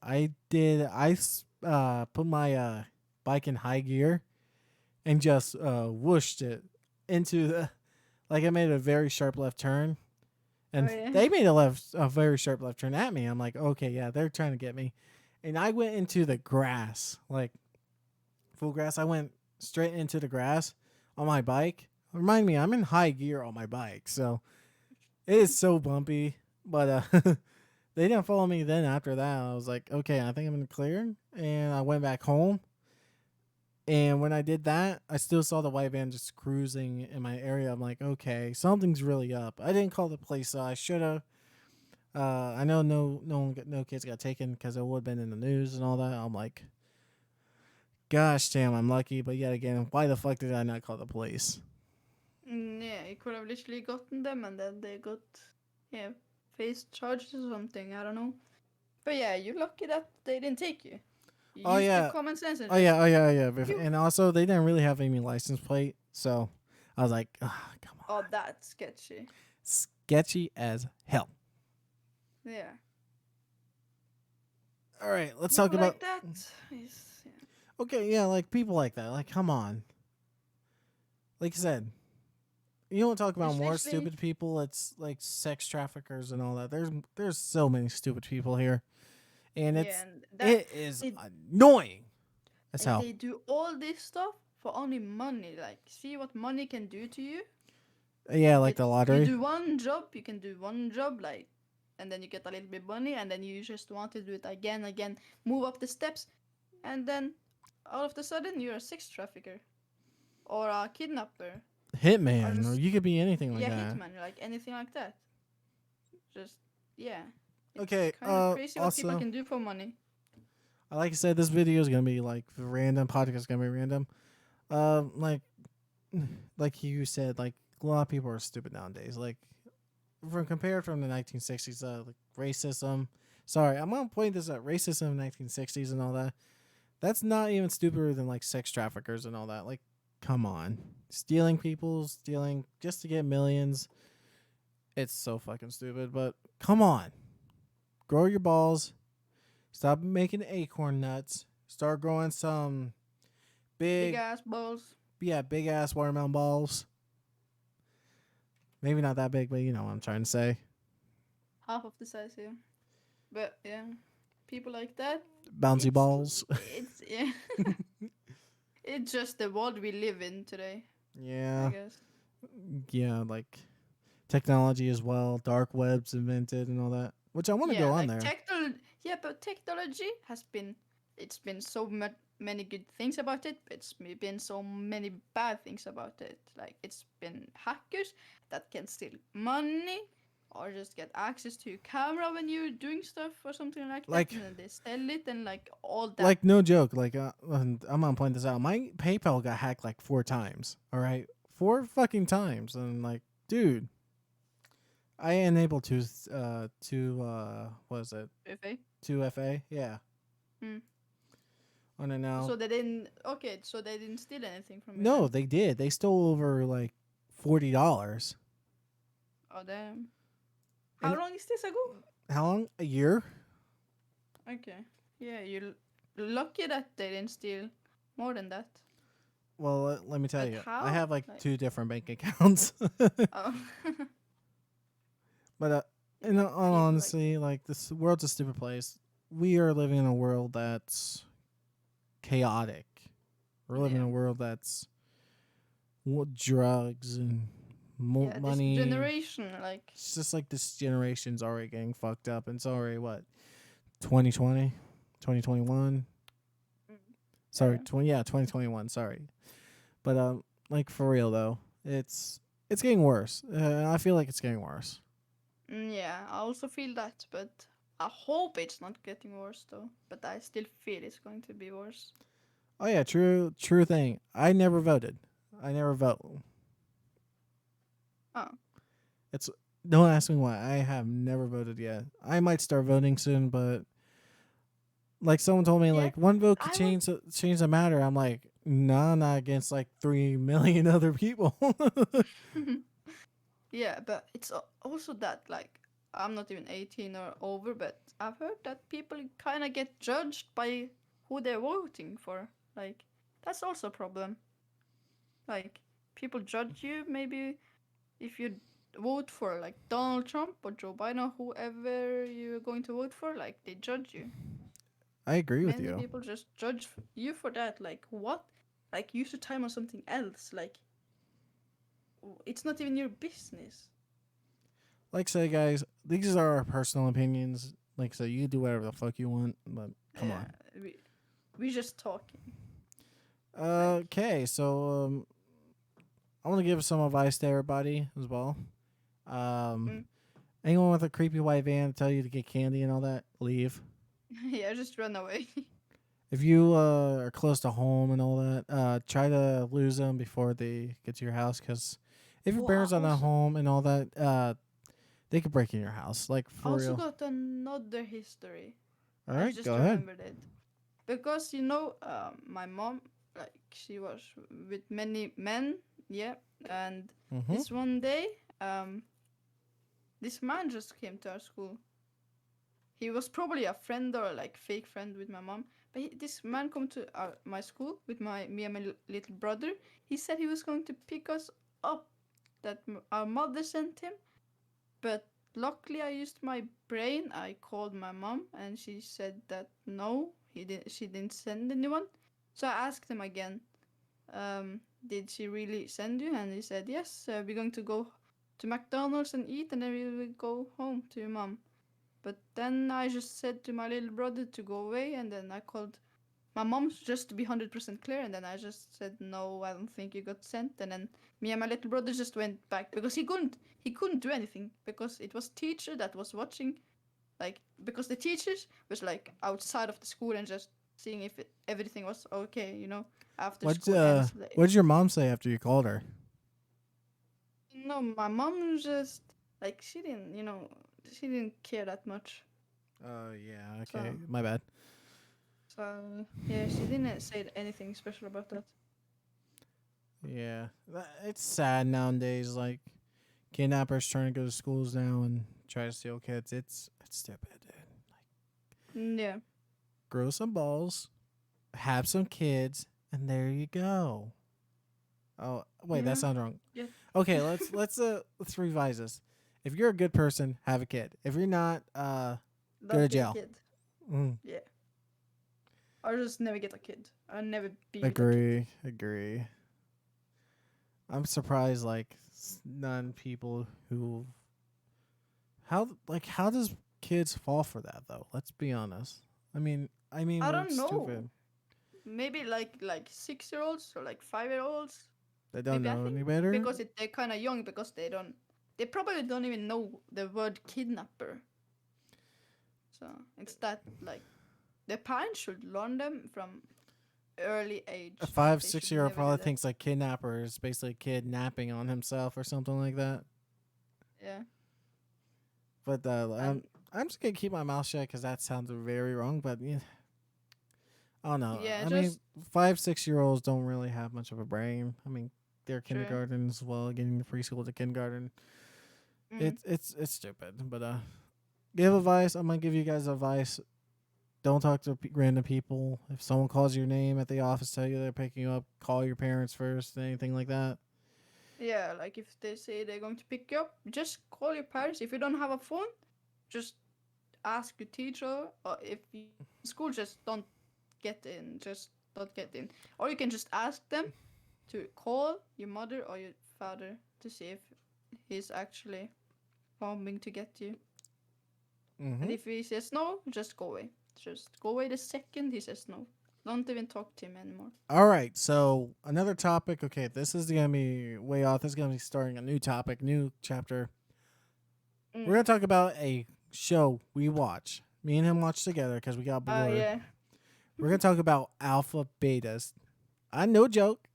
put my bike in high gear and just whooshed it into the, like I made a very sharp left turn, Oh and yeah. they made a very sharp left turn at me. I'm like, okay, yeah, they're trying to get me, and I went into the grass, like full grass. I went straight into the grass on my bike. Remind me, I'm in high gear on my bike, so it is so bumpy. But they didn't follow me. Then after that, I was like, okay, I think I'm in the clear, and I went back home. And when I did that, I still saw the white van just cruising in my area. I'm like, okay, something's really up. I didn't call the police, so I should have. I know no kids got taken because it would have been in the news and all that. I'm like, gosh damn, I'm lucky. But yet again, why the fuck did I not call the police? Yeah, you could have literally gotten them and then they got, yeah, faced charges or something. I don't know. But yeah, you're lucky that they didn't take you. You Oh used your yeah, common sense and oh just, yeah, oh yeah, yeah. phew. And also, they didn't really have any license plate, so I was like, come on, Oh, that's sketchy. sketchy as hell. Yeah. All right, let's People talk about. like that is, yeah. Okay, yeah, like people like that. Like, come on. Like I said, you want to talk about It's more literally- stupid people? It's like sex traffickers and all that. There's so many stupid people here, and Yeah, and it is it- annoying as and hell. they do all this stuff for only money. Like, see what money can do to you. Yeah, like the You lottery. do one job, you can do one job, like, and then you get a little bit money, and then you just want to do it again, move up the steps, and then all of a sudden you're a sex trafficker or a kidnapper. Hitman, or just- you could be anything like Yeah, that. hitman, like anything like that. Just yeah. It's Okay, kind of crazy what people also- can do for money. Like I said, this video is gonna be like random. Podcast is gonna be random. Like you said, like a lot of people are stupid nowadays. Like compared from the 1960s, like racism. Sorry, I'm gonna point this out. Racism in the 1960s and all that. That's not even stupider than like sex traffickers and all that. Like, come on, stealing just to get millions. It's so fucking stupid. But come on, grow your balls. Stop making acorn nuts. Start growing some Big big ass balls. big ass watermelon balls. Maybe not that big, but you know what I'm trying to say. Half of the size here. But yeah. People like that. Bouncy It's- balls. It's yeah. It's just the world we live in today, I Yeah. guess. Yeah, like technology as well. Dark web's invented and all that. Which I want to go on there. But technology has been, it's been so many good things about it, but it's been so many bad things about it. Like, it's been hackers that can steal money or just get access to your camera when you're doing stuff or something like Like- that, and then they sell it and like all that. Like, no joke. Like, and I'm gonna point this out. My PayPal got hacked like 4 times. All right, 4 fucking times. And like, dude, I enabled what is it? FA. 2FA? Yeah. Hmm. On it now. So they didn't. Okay, so they didn't steal anything from you. No, then? they did. They stole over like $40. Oh damn. How And- long is this ago? How long? A year? Okay. Yeah, you're lucky that they didn't steal more than that. Well, let me tell But you. how? I have like Like- 2 different bank accounts. Oh. But in all like- honesty, like this world's a stupid place. We are living in a world that's chaotic. We're living in Yeah. a world that's drugs and Yeah, money. this generation, like, It's just like this generation's already getting fucked up. And it's already what? 2020? 2021? Sorry, Yeah. 2021, sorry. But like for real though, it's getting worse. I feel like it's getting worse. yeah, I also feel that, but I hope it's not getting worse though. But I still feel it's going to be worse. Oh yeah, true thing. I never voted. I never vote. Oh. Don't ask me why. I have never voted yet. I might start voting soon, but like someone told me, Yeah, like one vote could I change the matter. I'm like, no, I'm not against like 3 million other people. Yeah, but it's also that, like, I'm not even 18 or over, but I've heard that people kind of get judged by who they're voting for. Like, that's also a problem. Like, people judge you maybe if you vote for, like, Donald Trump or Joe Biden or whoever you're going to vote for, like, they judge you. I agree with Many you. people just judge you for that. Like, what? Like, use your time on something else. Like, it's not even your business. Like I say, guys, these are our personal opinions. Like I say, you do whatever the fuck you want, but come on. We just talking. Like, Okay, so I want to give some advice to everybody as well. mm, Um, anyone with a creepy white van tell you to get candy and all that, leave. yeah, just run away. If you are close to home and all that, try to lose them before they get to your house. Because if your Oh, I parents are not also home and all that, they could break in your house. Like for also real. got another history. All I right, go just ahead. remembered it because my mom, like, she was with many men, yeah, and Mm-hmm. this one day, um, this man just came to our school. He was probably a friend or like fake friend with my mom. But this man come to my school with me and my little brother. He said he was going to pick us up. That our mother sent him. But luckily, I used my brain. I called my mom, and she said that no, he didn't. She didn't send anyone. So I asked him again. Did she really send you? And he said yes. We're going to go to McDonald's and eat, and then we will go home to your mom. But then I just said to my little brother to go away, and then I called my mom just to be 100% clear, and then I just said no, I don't think you got sent, and then me and my little brother just went back because he couldn't do anything because it was teacher that was watching, like because the teachers was like outside of the school and just seeing if everything was okay, after What school ends. Like, what did your mom say after you called her? no, my mom just like she didn't care that much. Oh yeah, okay, So my bad. So yeah, she didn't say anything special about that. Yeah, it's sad nowadays. Like kidnappers trying to go to schools now and try to steal kids. It's stupid, dude. Yeah. Grow some balls, have some kids, and there you go. Oh wait, that Yeah. sounds wrong. Yeah. Okay, let's revise this. If you're a good person, have a kid. If you're not, go to Don't get a jail. kid. Mm, Yeah. Or just never get a kid. Or never be with a kid. agree. I'm surprised, like none people who how does kids fall for that though? Let's be honest. I mean I we're don't know. stupid. Maybe like 6-year-olds or like 5-year-olds. They don't Maybe I know any think better. because they're kind of young because they probably don't even know the word kidnapper. So it's that like the parents should learn them from early A age that five, they six should year old never do probably that. thinks like kidnapper is basically kidnapping on himself or something like that. Yeah. But And I'm just gonna keep my mouth shut because that sounds very wrong. But yeah, I don't know. yeah, I mean, just 5, 6 year olds don't really have much of a brain. I mean, they're true. kindergarten as well, getting to preschool to kindergarten. Mm. It's stupid. But give advice. I'm gonna give you guys advice. Don't talk to random people. If someone calls your name at the office, tell you they're picking you up, call your parents first. Anything like that. Yeah, like if they say they're going to pick you up, just call your parents. If you don't have a phone, just ask your teacher. Or if you school, just don't get in. Just don't get in. Or you can just ask them to call your mother or your father to see if he's actually coming to get you. And Mm-hmm. if he says no, just go away. Just go away the second he says no. Don't even talk to him anymore. All right, so another topic. Okay, this is gonna be way off. This is gonna be starting a new topic, new chapter. We're Mm. gonna talk about a show we watch. Me and him watch together because we got bored. Yeah. We're gonna talk about alpha betas. I no joke.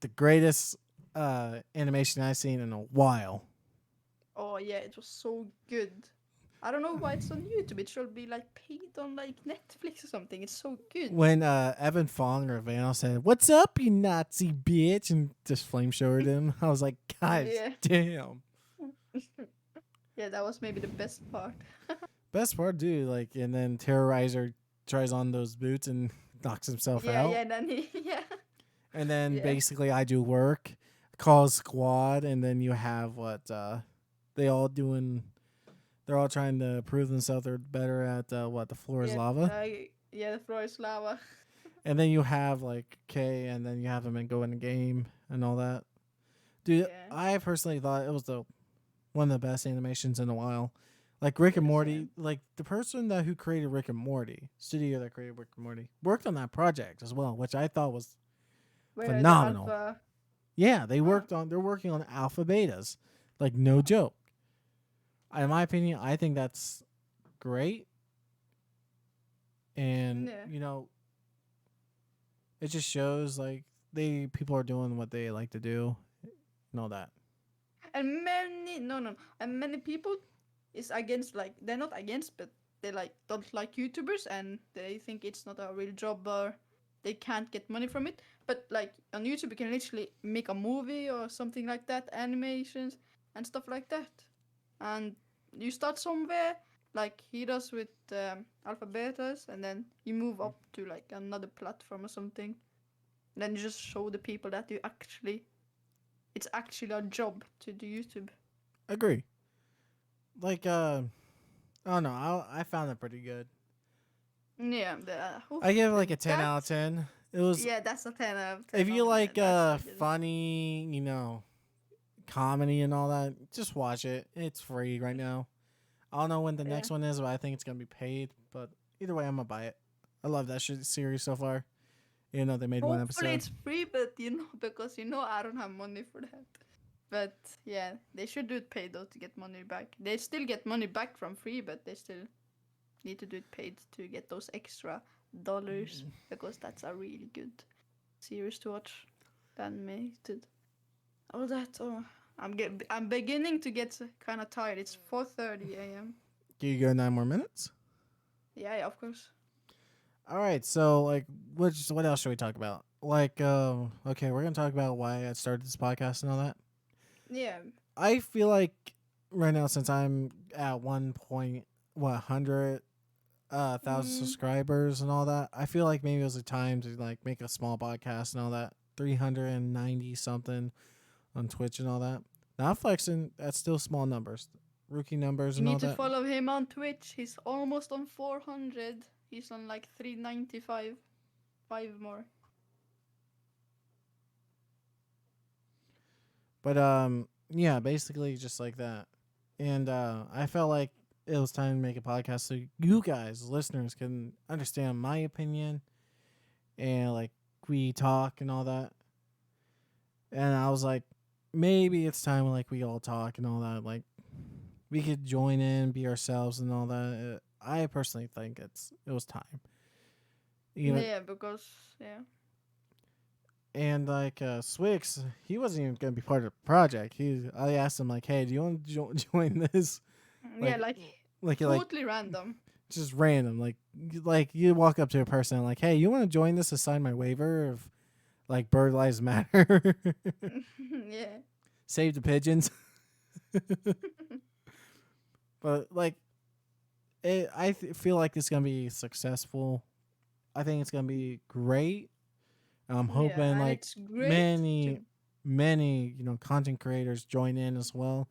The greatest animation I've seen in a while. Oh yeah, it was so good. I don't know why it's on YouTube. It should be like paid on like Netflix or something. It's so good. When Evan Fong or Vanel said, "What's up, you Nazi bitch?" and just flame showed him, I was like, "Guys, Yeah. damn." Yeah, that was maybe the best part. Best part, dude. Like, and then Terrorizer tries on those boots and knocks himself Yeah, out. yeah, then he yeah. And then Yeah. basically, I do work, call squad, and then you have what they all doing. They're all trying to prove themselves they're better at what the floor is Yeah. lava. Yeah, the floor is lava. And then you have like K, and then you have them and go in the game and all that. Dude, Yeah. I personally thought it was the one of the best animations in a while. Like Rick and Yes, yeah. Morty, like the person that who created Rick and Morty, studio that created Rick and Morty, worked on that project as well, which I thought was Where the phenomenal. alpha. Yeah, Oh, they're working on alpha betas. Like no joke. In my opinion, I think that's great. And, yeah. it just shows like people are doing what they like to do and all that. And many no, and many people is against, like, they're not against, but they like don't like YouTubers and they think it's not a real job or they can't get money from it. But like on YouTube, you can literally make a movie or something like that, animations and stuff like that. And you start somewhere, like he does with Alpha Betas, and then you move up to like another platform or something. And then you just show the people that it's actually a job to do YouTube. Agree. Like I don't know. I found it pretty good. Yeah, I give it like a 10 that out of 10. It was yeah, that's a 10 out of if 10. you Oh man, like that's so good. funny, comedy and all that, just watch it. It's free right now. I don't know when the Yeah. next one is, but I think it's gonna be paid. But either way, I'm gonna buy it. I love that series so far. They made one Hopefully episode. it's free, but because I don't have money for that. But yeah, they should do it paid though to get money back. They still get money back from free, but they still need to do it paid to get those extra dollars because that's a really good series to watch. Animated. All that. Oh, I'm beginning to get kind of tired. It's 4:30 a.m. Do you go 9 more minutes? Yeah, of course. All right. So like, what else should we talk about? Like, okay, we're gonna talk about why I started this podcast and all that. Yeah. I feel like right now, since I'm at 100 thousand Mm, subscribers and all that, I feel like maybe it was a time to like make a small podcast and all that. 390 something on Twitch and all that. Not flexing. That's still small numbers, rookie numbers you and all need to that. follow him on Twitch. He's almost on 400. He's on like 395. 5 more. But yeah, basically just like that. And I felt like it was time to make a podcast so you guys, listeners, can understand my opinion and like we talk and all that. And I was like, maybe it's time like we all talk and all that. Like we could join in, be ourselves and all that. I personally think it was time. Yeah, because yeah. And like Swix, he wasn't even gonna be part of the project. I asked him like, "Hey, do you want to join this?" Yeah, Like, like like totally random. just random. Like you walk up to a person and like, "Hey, you want to join this to sign my waiver of like Bird Lives Matter, Yeah. save the pigeons." But like, feel like it's gonna be successful. I think it's gonna be great. I'm Yeah, hoping and like it's great many to many content creators join in as well.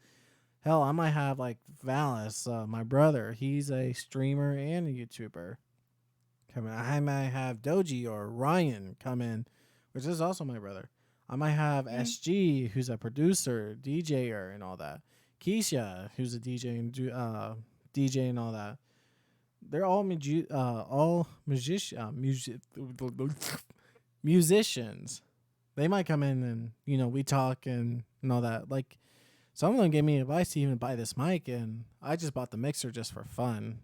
Hell, I might have like Valis, my brother. He's a streamer and a YouTuber. Come in. I might have Doji or Ryan come in, which is also my brother. I might have mm, SG, who's a producer, DJer, and all that. Keisha, who's a DJ and all that. They're all musicians. They might come in and we talk and all that. Like someone gave me advice to even buy this mic, and I just bought the mixer just for fun.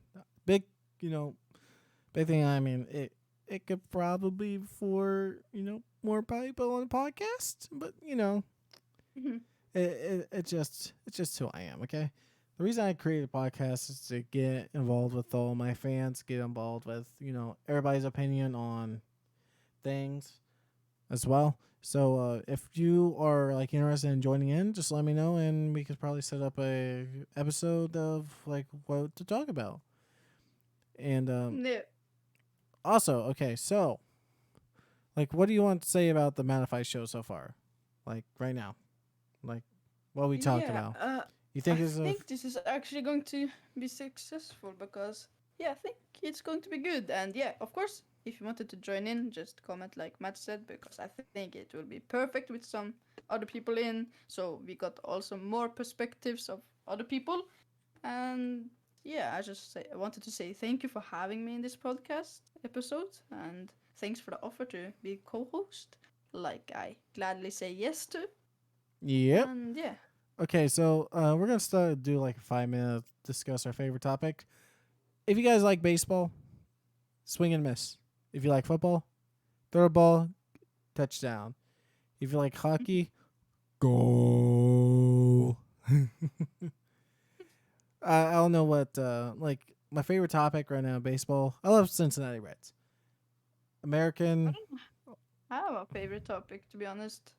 Big, you know, big thing. I mean, it could probably be for more people on the podcast, but mhm. it's just who I am. Okay, the reason I created a podcast is to get involved with all my fans, get involved with everybody's opinion on things as well. So if you are like interested in joining in, just let me know, and we could probably set up a episode of like what to talk about. And Yeah. also, okay, so like, what do you want to say about the Mattify show so far? Like right now, like what we talked Yeah, about. You I think it's a think this is actually going to be successful because yeah, I think it's going to be good. And yeah, of course, if you wanted to join in, just comment like Matt said because I think it will be perfect with some other people in. So we got also more perspectives of other people, and yeah, I wanted to say thank you for having me in this podcast episode, and thanks for the offer to be co-host. Like I gladly say yes to, Yep. and yeah, Okay, so we're gonna start do like a 5 minute discuss our favorite topic. If you guys like baseball, swing and miss. If you like football, throw a ball, touchdown. If you like hockey, goal. I don't know what like my favorite topic right now, baseball. I love Cincinnati Reds. I American. don't have a favorite topic to be honest.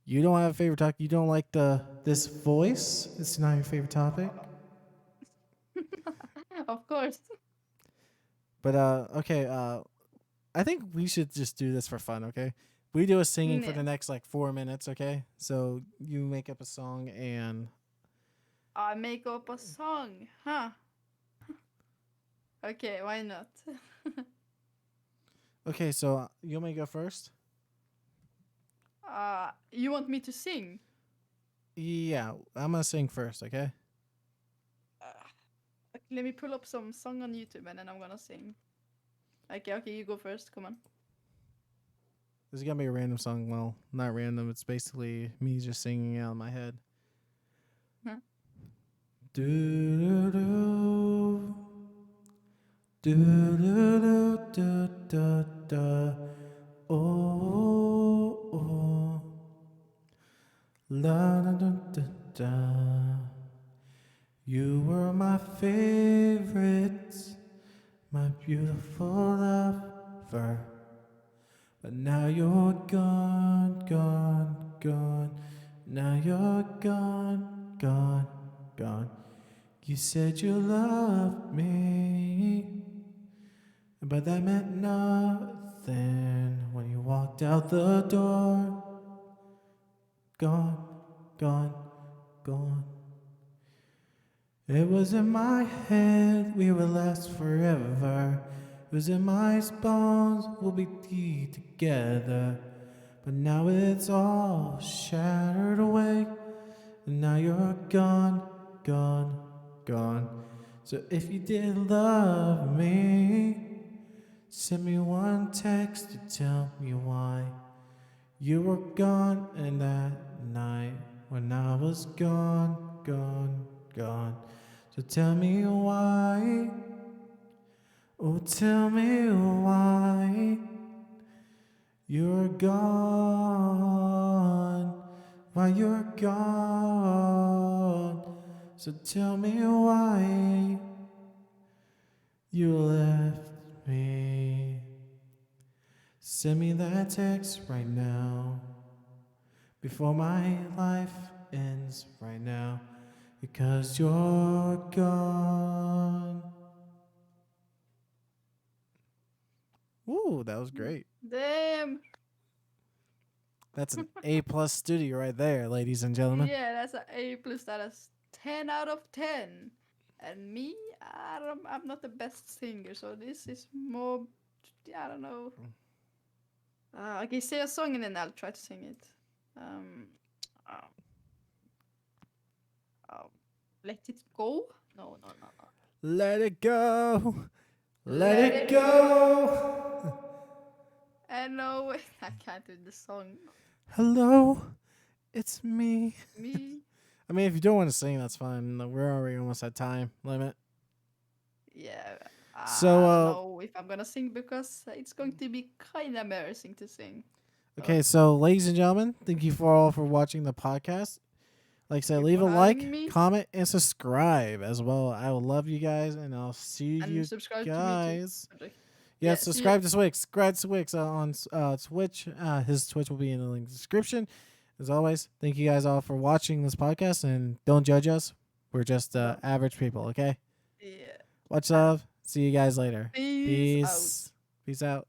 You don't have a favorite topic. You don't like this voice. It's not your favorite topic. Of course. But okay. I think we should just do this for fun. Okay. We do a singing for Yeah. the next like 4 minutes. Okay. So you make up a song and I make up a song, huh? Okay, why not? okay. So you want me to go first? You want me to sing? Yeah, I'm gonna sing first. Okay. Okay, let me pull up some song on YouTube and then I'm gonna sing. Okay, you go first. Come on. This is gonna be a random song. Well, not random. It's basically me just singing out in my head. Huh? Do do do do do do do do. Oh oh. La da da da da. You were my favorite, my beautiful lover. But now you're gone, gone, gone. Now you're gone, gone, gone. You said you loved me, but that meant nothing when you walked out the door. Gone, gone, gone. It was in my head we would last forever. It was in my bones we'll be together. But now it's all shattered away. And now you're gone, gone, gone. So if you did love me, send me one text to tell me why you were gone and that night when I was gone, gone, gone. So tell me why, oh tell me why you're gone, why you're gone. So tell me why you left me. Send me that text right now before my life ends right now because you're gone. Ooh, that was great. Damn. That's an A+ studio right there, ladies and gentlemen. Yeah, that's an A plus. That is 10 out of 10. And me, I'm not the best singer, so this is more. I don't know. Okay, say a song and then I'll try to sing it. Uh, Let it go? No. Let it go. Let it go. No, I can't do the song. Hello, it's me. Me? I mean, if you don't want to sing, that's fine. We're already almost at time limit. Yeah. So, I don't know if I'm gonna sing because it's going to be kind of embarrassing to sing. Okay, so ladies and gentlemen, thank you for all for watching the podcast. Like I said, Thank you leave a for like, having me. comment, and subscribe as well. I will love you guys, and I'll see And you subscribe to me guys. too. Yeah, see subscribe you. to Swix. Subscribe to Swix on Twitch. His Twitch will be in the link description. As always, thank you guys all for watching this podcast, and don't judge us. We're just average people, okay? Yeah. Much love. See you guys later. Peace out. Peace. Peace out.